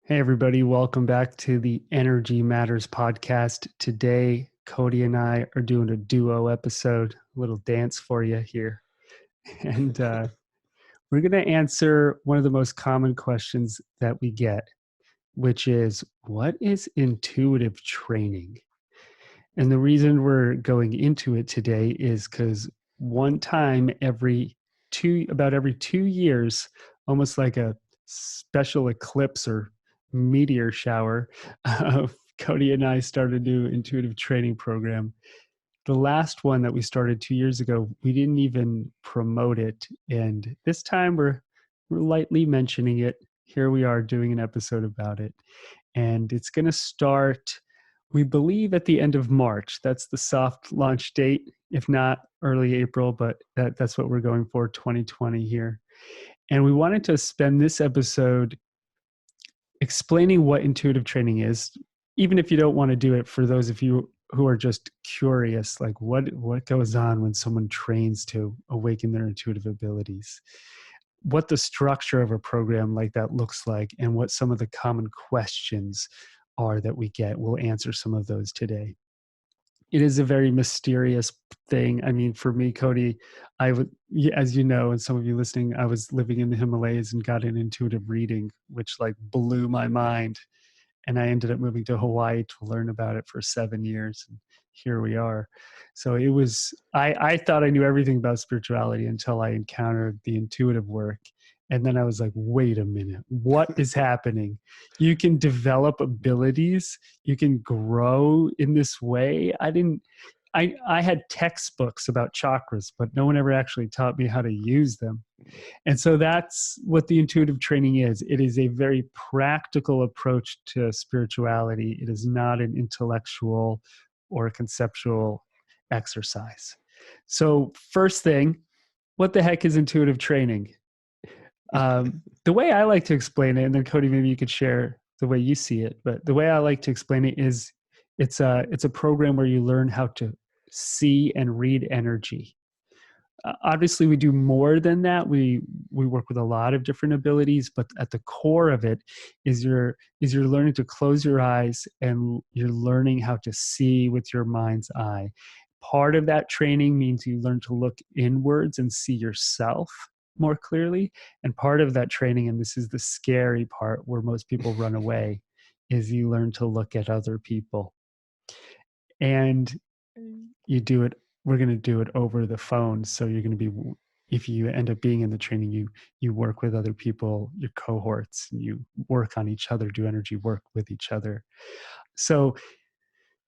Hey, everybody. Welcome back to the Energy Matters podcast. Today, Cody and I are doing a duo episode, a little dance for you here. And we're going to answer one of the most common questions that we get, which is what is intuitive training? And the reason we're going into it today is because one time about every 2 years, almost like a special eclipse or meteor shower, Cody and I started a new intuitive training program. The last one that we started 2 years ago, we didn't even promote it. And this time we're lightly mentioning it. Here we are doing an episode about it. And it's going to start, we believe, at the end of March. That's the soft launch date, if not early April, but that's what we're going for, 2020 here. And we wanted to spend this episode explaining what intuitive training is, even if you don't want to do it, for those of you who are just curious, like what goes on when someone trains to awaken their intuitive abilities, what the structure of a program like that looks like, and what some of the common questions are that we get. We'll answer some of those today. It is a very mysterious thing. I mean, for me, Cody, I would, as you know, and some of you listening, I was living in the Himalayas and got an intuitive reading, which like blew my mind. And I ended up moving to Hawaii to learn about it for 7 years. And here we are. So it was, I thought I knew everything about spirituality until I encountered the intuitive work. And then I was like, wait a minute, what is happening? You can develop abilities, you can grow in this way. I had textbooks about chakras, but no one ever actually taught me how to use them. And so that's what the intuitive training is. It is a very practical approach to spirituality. It is not an intellectual or conceptual exercise. So, first thing, what the heck is intuitive training? The way I like to explain it, and then Cody, maybe you could share the way you see it, but the way I like to explain it is it's a program where you learn how to see and read energy. Obviously we do more than that. We work with a lot of different abilities, but at the core of it is you're learning to close your eyes, and you're learning how to see with your mind's eye. Part of that training means you learn to look inwards and see yourself more clearly, and part of that training, and this is the scary part where most people run away, is you learn to look at other people. And you do it, we're going to do it over the phone. So you're going to be, if you end up being in the training, you work with other people, your cohorts, and you work on each other, do energy work with each other. So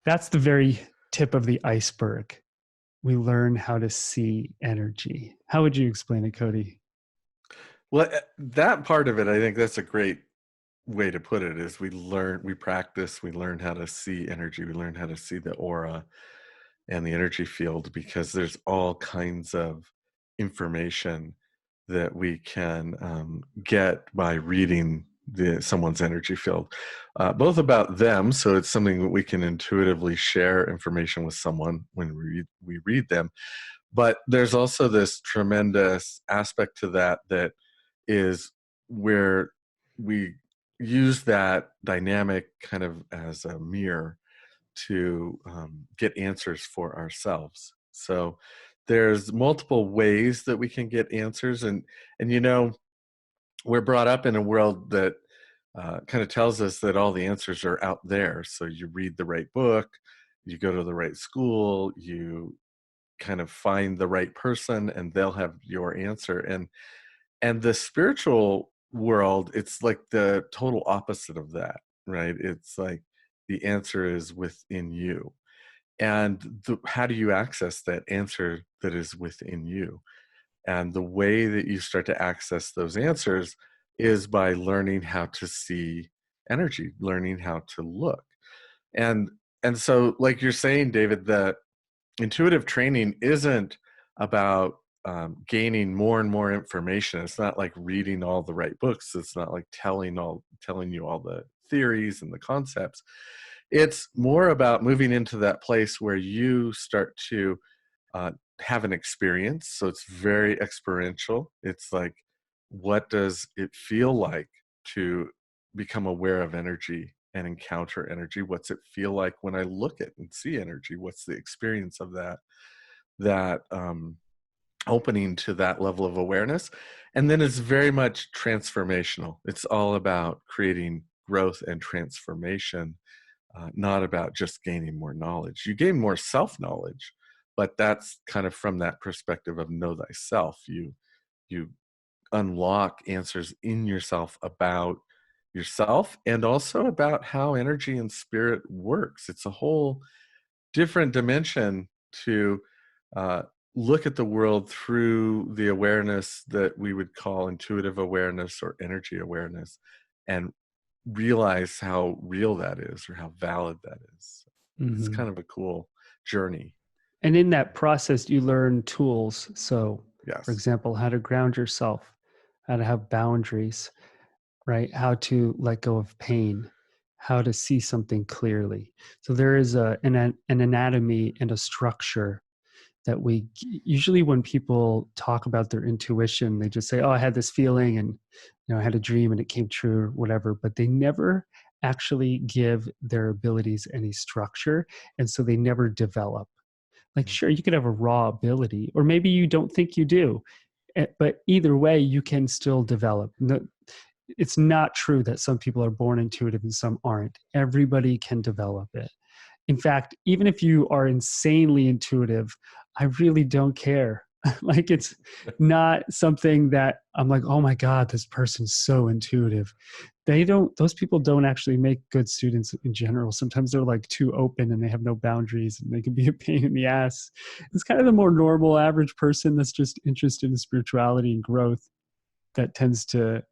that's the very tip of the iceberg. We learn how to see energy. How would you explain it, Cody? Well, that part of it, I think that's a great way to put it, is we practice, we learn how to see energy, we learn how to see the aura and the energy field, because there's all kinds of information that we can get by reading someone's energy field, both about them. So it's something that we can intuitively share information with someone when we read them. But there's also this tremendous aspect to that is where we use that dynamic kind of as a mirror to get answers for ourselves. So there's multiple ways that we can get answers, and we're brought up in a world that kind of tells us that all the answers are out there. So you read the right book, you go to the right school, you kind of find the right person, and they'll have your answer. And the spiritual world, it's like the total opposite of that, right? It's like the answer is within you. And how do you access that answer that is within you? And the way that you start to access those answers is by learning how to see energy, learning how to look. And and so, like you're saying, David, the intuitive training isn't about gaining more and more information. It's not like reading all the right books. It's not like telling you all the theories and the concepts. It's more about moving into that place where you start to have an experience. So it's very experiential. It's like, what does it feel like to become aware of energy and encounter energy. What's it feel like when I look at and see energy? What's the experience of that opening to that level of awareness? And then it's very much transformational. It's all about creating growth and transformation, not about just gaining more knowledge. You gain more self-knowledge, but that's kind of from that perspective of know thyself. You unlock answers in yourself about yourself and also about how energy and spirit works. It's a whole different dimension to uh, look at the world through the awareness that we would call intuitive awareness or energy awareness, and realize how real that is or how valid that is. It's Hmm. kind of a cool journey. And in that process, you learn tools. So, for Yes. example, how to ground yourself, how to have boundaries, right? How to let go of pain, how to see something clearly. So there is an anatomy and a structure that we usually, when people talk about their intuition, they just say, "Oh, I had this feeling, and I had a dream, and it came true, or whatever." But they never actually give their abilities any structure, and so they never develop. Like, Mm. sure, you could have a raw ability, or maybe you don't think you do, but either way, you can still develop. No, it's not true that some people are born intuitive and some aren't. Everybody can develop it. In fact, even if you are insanely intuitive, I really don't care. Like, it's not something that I'm like, oh my God, this person's so intuitive. Those people don't actually make good students in general. Sometimes they're like too open and they have no boundaries and they can be a pain in the ass. It's kind of the more normal average person that's just interested in spirituality and growth that tends to,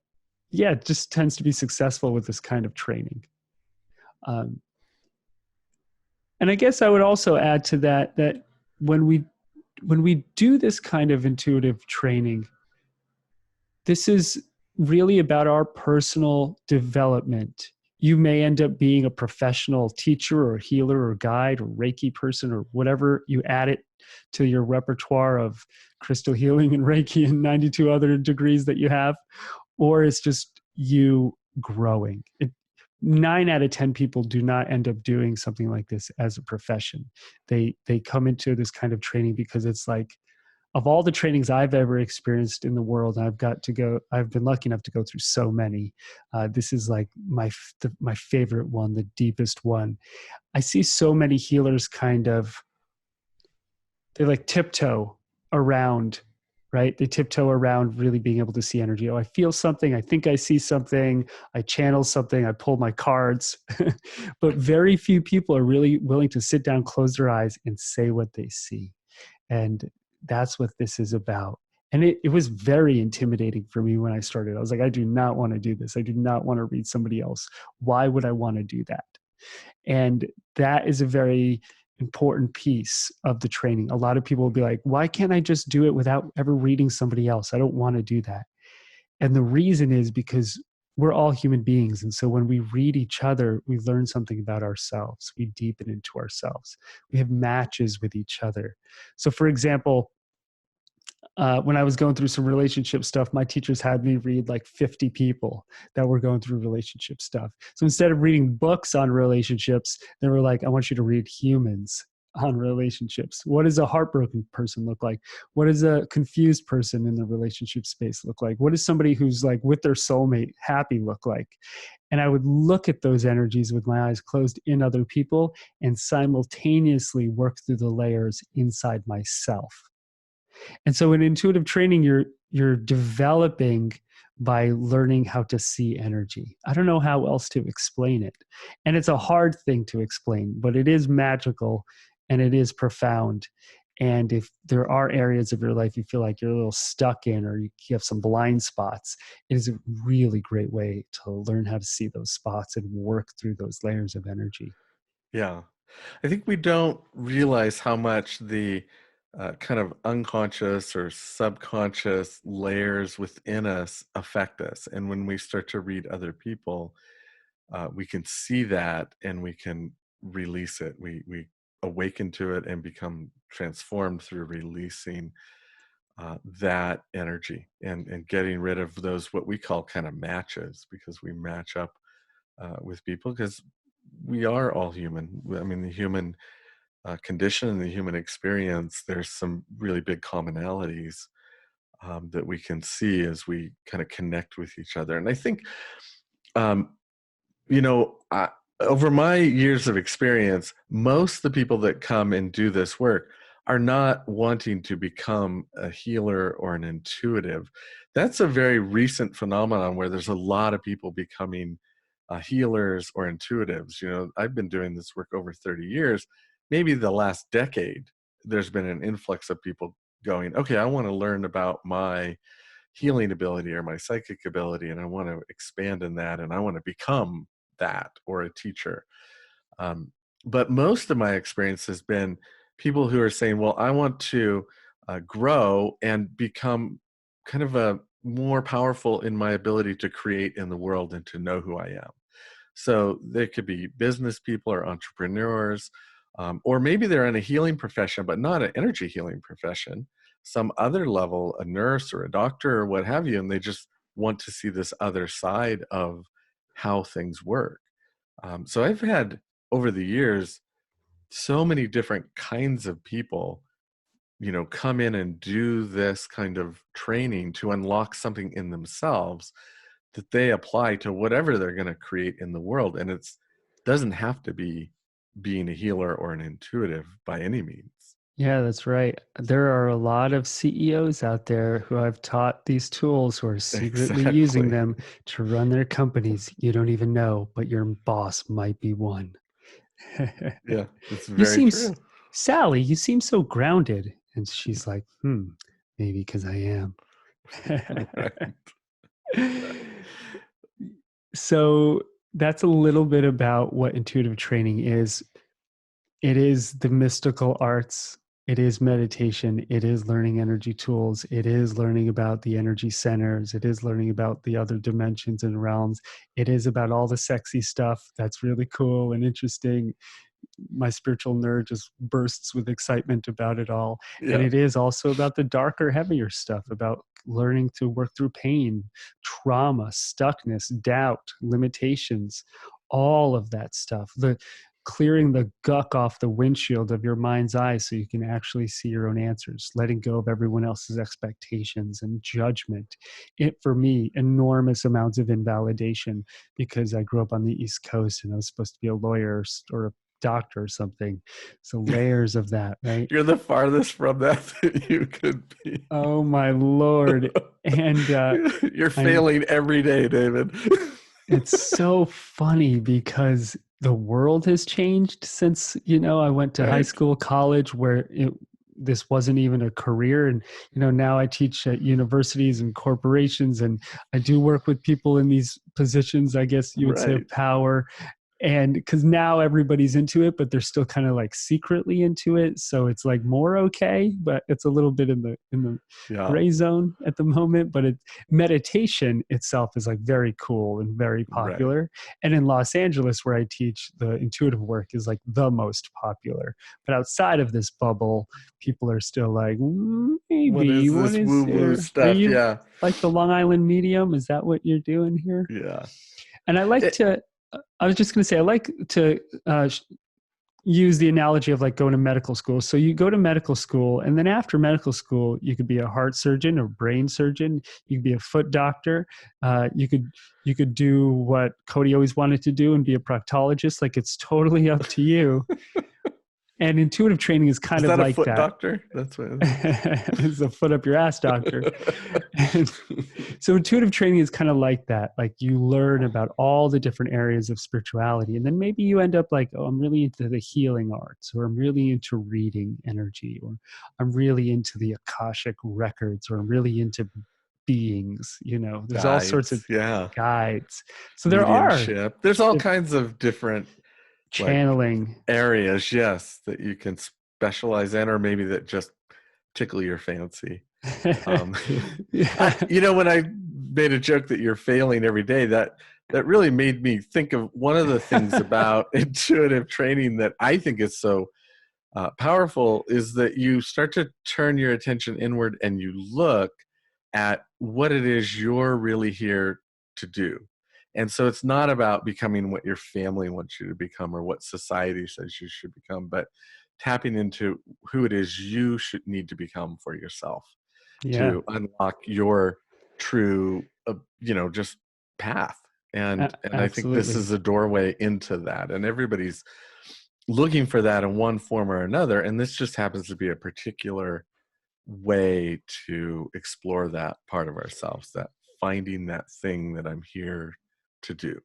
yeah, just tends to be successful with this kind of training. Um, and I guess I would also add to that that when we when we do this kind of intuitive training, this is really about our personal development. You may end up being a professional teacher or healer or guide or Reiki person or whatever you add it to your repertoire of crystal healing and Reiki and 92 other degrees that you have, or it's just you growing. 9 out of 10 people do not end up doing something like this as a profession. They come into this kind of training because it's like, of all the trainings I've ever experienced in the world, I've been lucky enough to go through so many. This is like my favorite one, the deepest one. I see so many healers they like tiptoe around, right? They tiptoe around really being able to see energy. Oh, I feel something. I think I see something. I channel something. I pull my cards. But very few people are really willing to sit down, close their eyes, and say what they see. And that's what this is about. And it was very intimidating for me when I started. I was like, I do not want to do this. I do not want to read somebody else. Why would I want to do that? And that is a very important piece of the training. A lot of people will be like, why can't I just do it without ever reading somebody else? I don't want to do that. And the reason is because we're all human beings. And so when we read each other, we learn something about ourselves. We deepen into ourselves. We have matches with each other. So, for example, when I was going through some relationship stuff, my teachers had me read like 50 people that were going through relationship stuff. So instead of reading books on relationships, they were like, I want you to read humans on relationships. What does a heartbroken person look like? What does a confused person in the relationship space look like? What does somebody who's like with their soulmate happy look like? And I would look at those energies with my eyes closed in other people and simultaneously work through the layers inside myself. And so in intuitive training, you're developing by learning how to see energy. I don't know how else to explain it. And it's a hard thing to explain, but it is magical and it is profound. And if there are areas of your life you feel like you're a little stuck in, or you have some blind spots, it is a really great way to learn how to see those spots and work through those layers of energy. Yeah. I think we don't realize how much the kind of unconscious or subconscious layers within us affect us. And when we start to read other people, we can see that and we can release it. We awaken to it and become transformed through releasing that energy and getting rid of those what we call kind of matches, because we match up with people, because we are all human. I mean, the human condition and the human experience, there's some really big commonalities that we can see as we kind of connect with each other. And I think, um, you know, over my years of experience, most of the people that come and do this work are not wanting to become a healer or an intuitive. That's a very recent phenomenon where there's a lot of people becoming healers or intuitives. You know, I've been doing this work over 30 years. Maybe the last decade, there's been an influx of people going, okay, I want to learn about my healing ability or my psychic ability, and I want to expand in that, and I want to become that, or a teacher. Um, but most of my experience has been people who are saying, well, I want to grow and become kind of a more powerful in my ability to create in the world and to know who I am. So they could be business people or entrepreneurs, or maybe they're in a healing profession, but not an energy healing profession, some other level, a nurse or a doctor or what have you, and they just want to see this other side of how things work. So I've had over the years so many different kinds of people, you know, come in and do this kind of training to unlock something in themselves that they apply to whatever they're going to create in the world. And it's doesn't have to be being a healer or an intuitive by any means. Yeah, that's right. There are a lot of CEOs out there who I've taught these tools who are secretly using Exactly. them to run their companies. You don't even know, but your boss might be one. Yeah, it's You very seem, true. Sally, you seem so grounded. And she's like, maybe because I am. Right. So that's a little bit about what intuitive training is. It is the mystical arts. It is meditation. It is learning energy tools. It is learning about the energy centers. It is learning about the other dimensions and realms. It is about all the sexy stuff that's really cool and interesting. My spiritual nerd just bursts with excitement about it all. And Yeah. it is also about the darker, heavier stuff, about learning to work through pain, trauma, stuckness, doubt, limitations, all of that stuff. The clearing the guck off the windshield of your mind's eye so you can actually see your own answers, letting go of everyone else's expectations and judgment. It, for me, enormous amounts of invalidation because I grew up on the East Coast and I was supposed to be a lawyer or a doctor or something. So layers of that, right? You're the farthest from that that you could be. Oh my Lord. And You're I'm failing every day, David. it's so funny because the world has changed since, I went to high Right. school, college, where this wasn't even a career. And, now I teach at universities and corporations, and I do work with people in these positions, I guess you would say, of Right. power. And because now everybody's into it, but they're still kind of like secretly into it, so it's like more okay, but it's a little bit in the Yeah. gray zone at the moment. But meditation itself is like very cool and very Right. popular. And in Los Angeles, where I teach, the intuitive work is like the most popular. But outside of this bubble, people are still like, What maybe, is what this is woo-woo here? Are stuff? you Yeah. like the Long Island medium? Is that what you're doing here? Yeah. And I was just going to say, I like to use the analogy of like going to medical school. So you go to medical school, and then after medical school, you could be a heart surgeon or brain surgeon. You could be a foot doctor. You could do what Cody always wanted to do and be a proctologist. Like, it's totally up to you. And intuitive training is kind Is of that a like foot that. doctor? That's what it It's a foot up your ass doctor. And is. so intuitive training is kind of like that. Like, you learn about all the different areas of spirituality, and then maybe you end up like, oh, I'm really into the healing arts, or I'm really into reading energy, or I'm really into the Akashic records, or I'm really into beings. There's all sorts of Guides, yeah. guides. So there are Mediumship. There's all kinds of different like channeling. areas, yes, that you can specialize in, or maybe that just tickle your fancy. Um, Yeah. when I made a joke that you're failing every day, that really made me think of one of the things about intuitive training that I think is so powerful is that you start to turn your attention inward and you look at what it is you're really here to do. And so it's not about becoming what your family wants you to become or what society says you should become, but tapping into who it is you should need to become for yourself Yeah, to unlock your true, just path. And I think this absolutely. is a doorway into that. And everybody's looking for that in one form or another. And this just happens to be a particular way to explore that part of ourselves, that finding that thing that I'm here to do.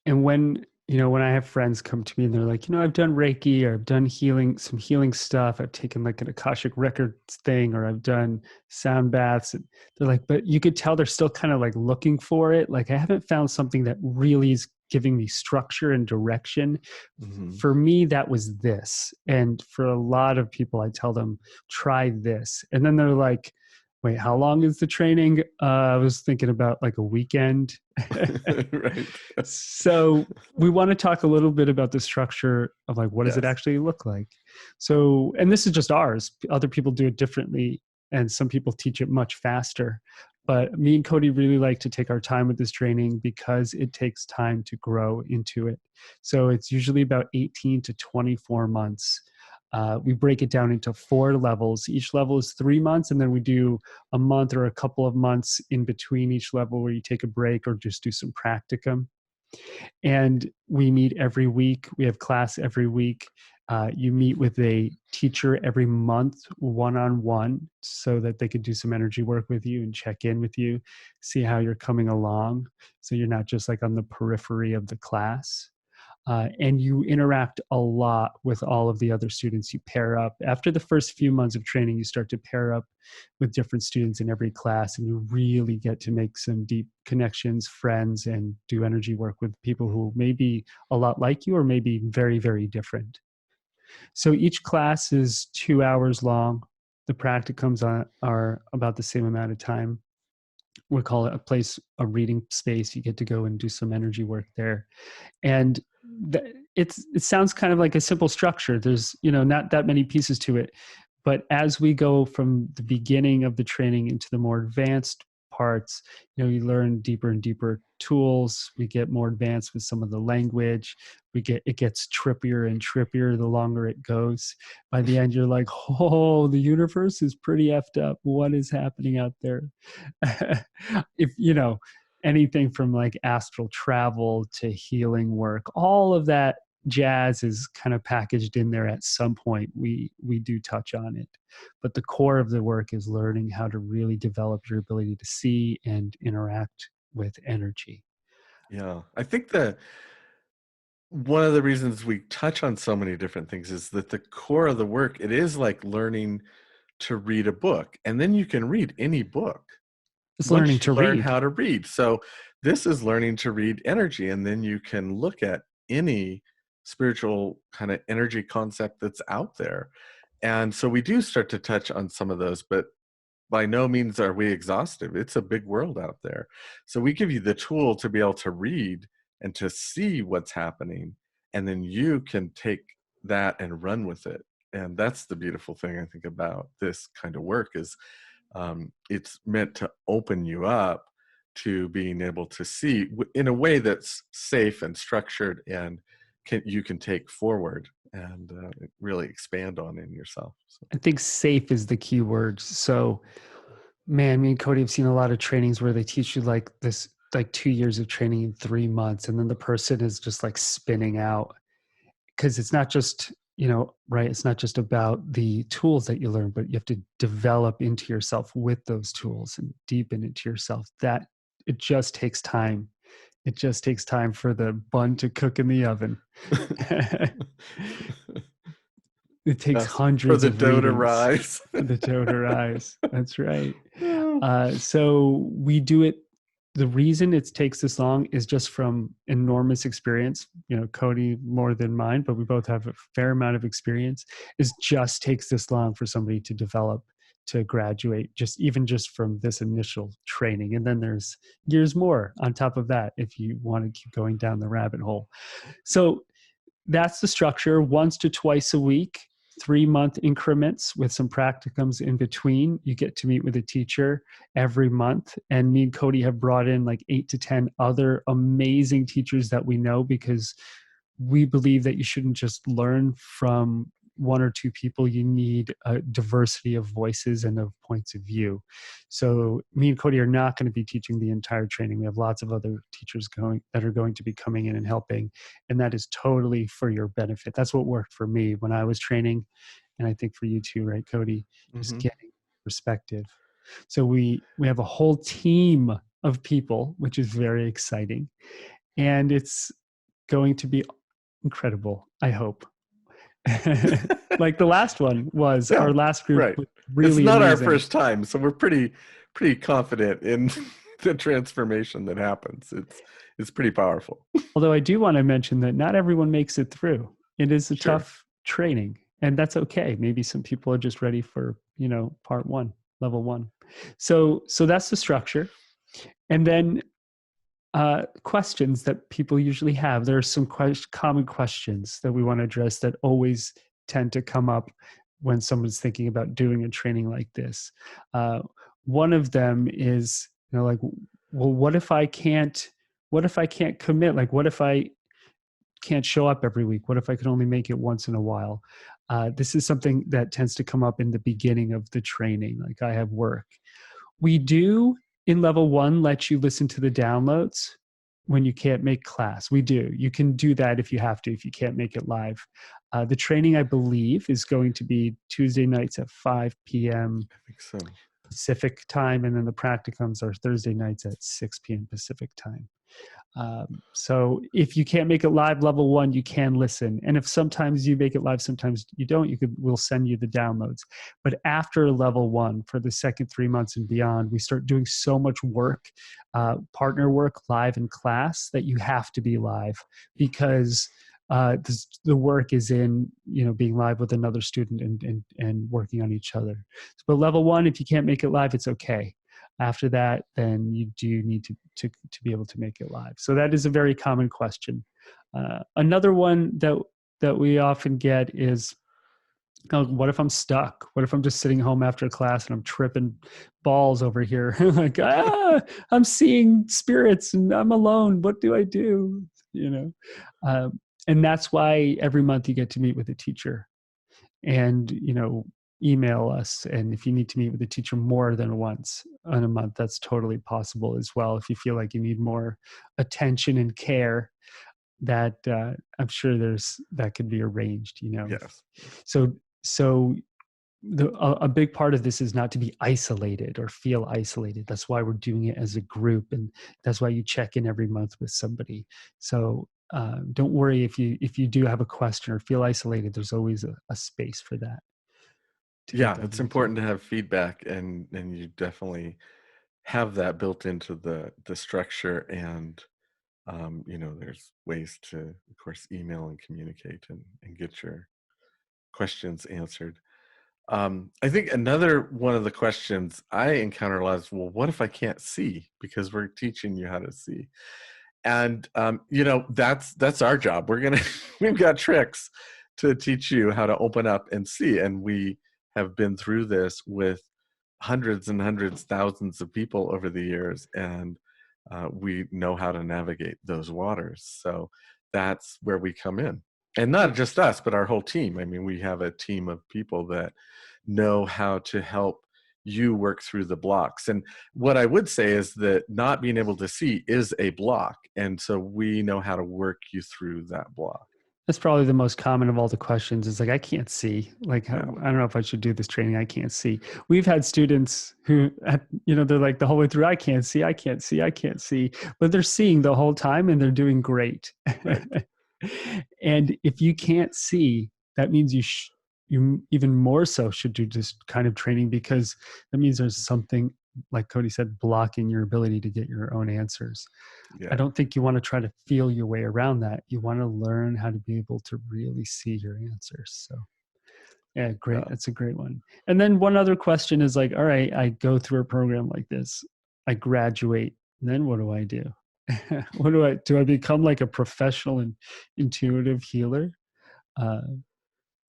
And when I have friends come to me and they're like, I've done Reiki or I've done some healing stuff. I've taken like an Akashic Records thing, or I've done sound baths. And they're like, but you could tell they're still kind of like looking for it. Like, I haven't found something that really is giving me structure and direction. Mm-hmm. For me, that was this. And for a lot of people, I tell them, try this. And then they're like, wait, how long is the training? I was thinking about like a weekend. Right. So we want to talk a little bit about the structure of like, what does it Yes. actually look like? So, and this is just ours. Other people do it differently, and some people teach it much faster. But me and Cody really like to take our time with this training because it takes time to grow into it. So it's usually about 18 to 24 months. We break it down into 4 levels. Each level is 3 months, and then we do a month or a couple of months in between each level where you take a break or just do some practicum. And we meet every week. We have class every week. You meet with a teacher every month, one-on-one, so that they could do some energy work with you and check in with you, see how you're coming along. So you're not just like on the periphery of the class. And you interact a lot with all of the other students. You pair up. After the first few months of training, you start to pair up with different students in every class, and you really get to make some deep connections, friends, and do energy work with people who may be a lot like you or maybe very, very different. So each class is 2 hours long. The practicums are about the same amount of time. We call it a reading space. You get to go and do some energy work there. And it sounds kind of like a simple structure. There's not that many pieces to it, but as we go from the beginning of the training into the more advanced parts, you learn deeper and deeper tools. We get more advanced with some of the language. It gets trippier and trippier the longer it goes. By the end, you're like, oh, the universe is pretty effed up. What is happening out there? If anything from like astral travel to healing work, all of that jazz is kind of packaged in there. At some point we do touch on it, but the core of the work is learning how to really develop your ability to see and interact with energy. Yeah. I think that one of the reasons we touch on so many different things is that the core of the work, it is like learning to read a book, and then you can read any book It's learning once you to learn read. how to read. So this is learning to read energy, and then you can look at any spiritual kind of energy concept that's out there. And so we do start to touch on some of those, but by no means are we exhaustive. It's a big world out there. So we give you the tool to be able to read and to see what's happening, and then you can take that and run with it. And that's the beautiful thing I think about this kind of work is it's meant to open you up to being able to see in a way that's safe and structured, and you can take forward and really expand on in yourself. So. I think safe is the key word. So, man, me and Cody have seen a lot of trainings where they teach you like this, like 2 years of training in 3 months, and then the person is just like spinning out because it's not just, right. It's not just about the tools that you learn, but you have to develop into yourself with those tools and deepen into yourself. That it just takes time. It just takes time for the bun to cook in the oven. It takes Yes, for hundreds the of dough to readings rise. for the dough to rise. That's right. Oh. So we do it. The reason it takes this long is just from enormous experience. Cody more than mine, but we both have a fair amount of experience. It just takes this long for somebody to develop, to graduate, just from this initial training. And then there's years more on top of that if you want to keep going down the rabbit hole. So that's the structure, once to twice a week. 3-month increments with some practicums in between. You get to meet with a teacher every month. And me and Cody have brought in like 8 to 10 other amazing teachers that we know, because we believe that you shouldn't just learn from one or two people. You need a diversity of voices and of points of view. So me and Cody are not going to be teaching the entire training. We have lots of other teachers that are going to be coming in and helping, and that is totally for your benefit. That's what worked for me when I was training, and I think for you too, right, Cody? Just Mm-hmm. getting perspective. So we have a whole team of people, which is very exciting, and it's going to be incredible, I hope. Like the last one was, Yeah, our last group right. was It's really not our amazing. first time, so we're pretty confident in the transformation that happens. It's pretty powerful. Although I do want to mention that not everyone makes it through. It is a Sure. tough training, and that's okay. Maybe some people are just ready for, part one, level one. So that's the structure. And then questions that people usually have. There are some common questions that we want to address that always tend to come up when someone's thinking about doing a training like this. Uh, One of them is, like, well, what if I can't? What if I can't commit? Like, what if I can't show up every week? What if I could only make it once in a while? This is something that tends to come up in the beginning of the training. Like, I have work. We do, in level one, let you listen to the downloads when you can't make class. We do. You can do that if you have to, if you can't make it live. The training, I believe, is going to be Tuesday nights at 5 p.m. I think so. Pacific time, and then the practicums are Thursday nights at 6 p.m. Pacific time. So if you can't make it live level one, you can listen. And if sometimes you make it live, sometimes you don't, we'll send you the downloads. But after level one, for the second 3 months and beyond, we start doing so much work, partner work live in class, that you have to be live, because the work is in, being live with another student and working on each other. But level one, if you can't make it live, it's okay. After that, then you do need to be able to make it live. So that is a very common question. Another one that we often get is, oh, what if I'm stuck? What if I'm just sitting home after class and I'm tripping balls over here? Like, I'm seeing spirits and I'm alone. What do I do? And that's why every month you get to meet with a teacher, and email us. And if you need to meet with a teacher more than once in a month, that's totally possible as well. If you feel like you need more attention and care, that I'm sure that could be arranged. Yes. So a big part of this is not to be isolated or feel isolated. That's why we're doing it as a group, and that's why you check in every month with somebody. So don't worry if you do have a question or feel isolated. There's always a space for that to get Yeah, done it's with you. important to have feedback, and you definitely have that built into the structure. And there's ways to, of course, email and communicate and get your questions answered. I think another one of the questions I encounter a lot is, well, what if I can't see? Because we're teaching you how to see. And that's our job. We've got tricks to teach you how to open up and see. And we have been through this with hundreds and hundreds, thousands of people over the years, and we know how to navigate those waters. So that's where we come in. And not just us, but our whole team. I mean, we have a team of people that know how to help you work through the blocks. And what I would say is that not being able to see is a block. And so we know how to work you through that block. That's probably the most common of all the questions. Is like, I can't see. Like, I Yeah, don't know if I should do this training. I can't see. We've had students who, they're like the whole way through, I can't see, I can't see, I can't see, but they're seeing the whole time and they're doing great. right. And if you can't see, that means you even more so should do this kind of training, because that means there's something, like Cody said, blocking your ability to get your own answers. I Yeah. don't think you want to try to feel your way around that. You want to learn how to be able to really see your answers. So, yeah, great. Yeah. That's a great one. And then one other question is like, all right, I go through a program like this, I graduate, then what do I do? Do I become like a professional and intuitive healer? Uh,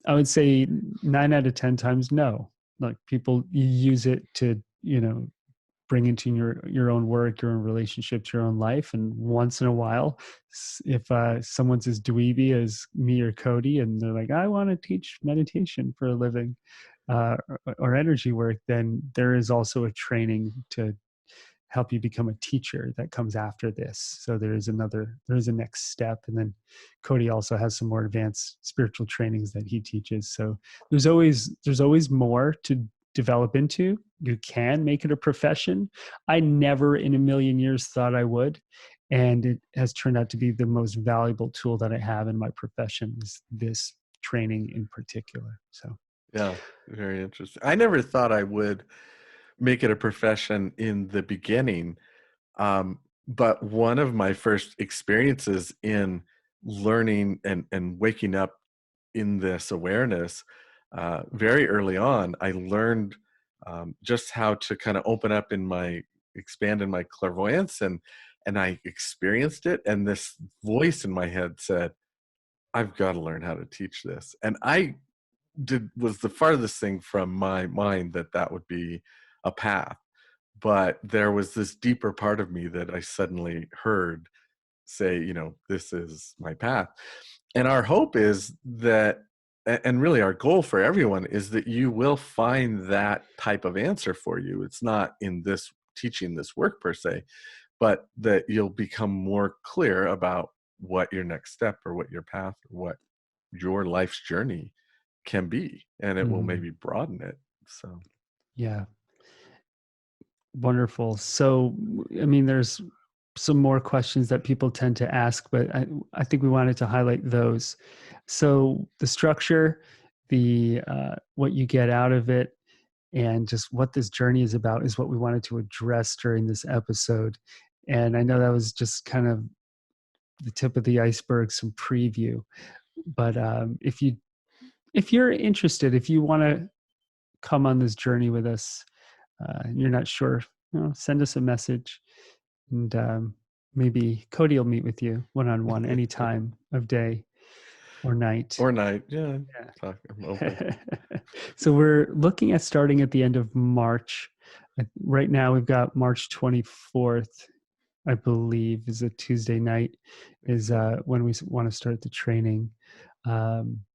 I would say 9 out of 10 times, no. Like people use it to, bring into your own work, your own relationships, your own life. And once in a while, if someone's as dweeby as me or Cody, and they're like, I want to teach meditation for a living, or energy work, then there is also a training to help you become a teacher that comes after this. So there's a next step. And then Cody also has some more advanced spiritual trainings that he teaches. So there's always more to develop into. You can make it a profession. I never in a million years thought I would. And it has turned out to be the most valuable tool that I have in my profession, is this training in particular. So Yeah, very interesting. I never thought I would make it a profession in the beginning. But one of my first experiences in learning and waking up in this awareness, very early on, I learned just how to kind of expand in my clairvoyance, and I experienced it. And this voice in my head said, I've got to learn how to teach this. And I was the farthest thing from my mind that would be a path. But there was this deeper part of me that I suddenly heard say, this is my path. And our hope is that, and really our goal for everyone, is that you will find that type of answer for you. It's not in this teaching this work per se, but that you'll become more clear about what your next step or what your path or what your life's journey can be, and it will maybe broaden it. So yeah. Wonderful. So, I mean, there's some more questions that people tend to ask, but I think we wanted to highlight those. So, the structure, the what you get out of it, and just what this journey is about is what we wanted to address during this episode. And I know that was just kind of the tip of the iceberg, some preview. But if you're interested, if you want to come on this journey with us, and you're not sure, send us a message, and maybe Cody will meet with you one-on-one any time of day or night. or night, yeah. I'm open. Yeah. So we're looking at starting at the end of March. Right now we've got March 24th, I believe, is a Tuesday night, is when we want to start the training.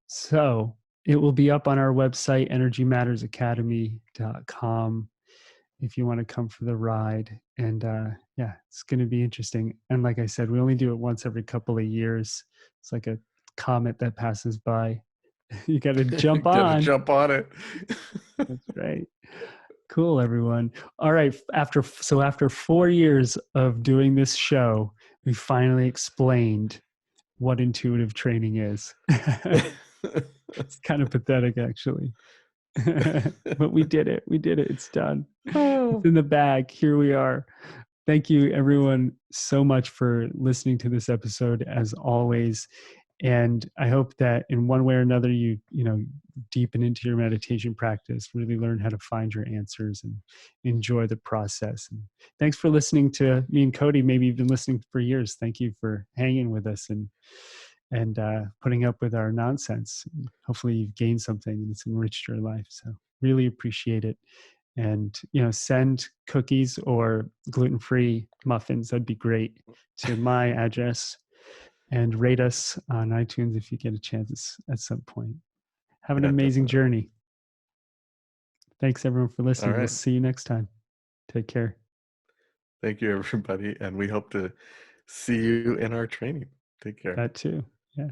So it will be up on our website, energymattersacademy.com, if you want to come for the ride. And yeah, it's going to be interesting. And like I said, we only do it once every couple of years. It's like a comet that passes by. You got to jump Gotta on. jump on it. That's right. Cool, everyone. All right. After 4 years of doing this show, we finally explained what intuitive training is. It's kind of pathetic, actually. But we did it. We did it. It's done. It's in the bag. Here we are. Thank you, everyone, so much for listening to this episode, as always. And I hope that in one way or another, you deepen into your meditation practice, really learn how to find your answers and enjoy the process. And thanks for listening to me and Cody. Maybe you've been listening for years. Thank you for hanging with us and putting up with our nonsense. Hopefully you've gained something and it's enriched your life. So really appreciate it. And, send cookies or gluten-free muffins. That'd be great, to my address, and rate us on iTunes if you get a chance at some point. Have an Yeah, amazing definitely. journey. Thanks, everyone, for All listening. We'll right. see you next time. Take care. Thank you, everybody. And we hope to see you in our training. Take care. That too. Yeah.